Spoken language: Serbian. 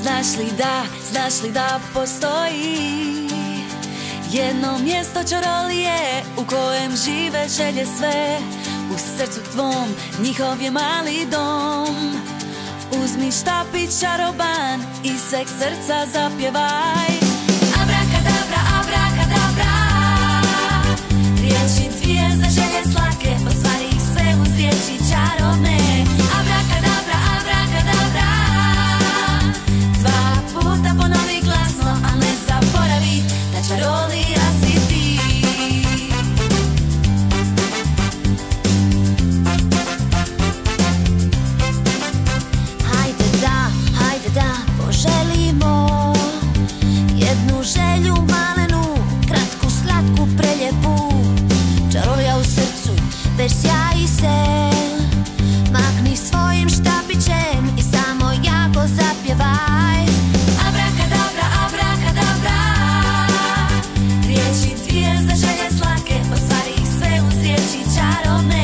Znaš li da postoji jedno mjesto čarolije u kojem žive želje sve? U srcu tvom njihov je mali dom. Uzmi štapić čaroban i sveg srca zapjevaj. Abrakadabra, abrakadabra, riječi dvije za želje slake, ostvari ih sve uz riječi čarobne. Abrakadabra, abrakadabra, dva puta ponovi glasno, a ne zaboravi da čarolija si ti. Hajde da poželimo jednu želju malenu, kratku, slatku, preljepu. Čarolija u srcu već sjaji se. Makni svojim štapićem i samo jako zapjevaj. Abrakadabra, abrakadabra, riječi dvije za želje slake, ostvari ih sve uz riječi čarobne.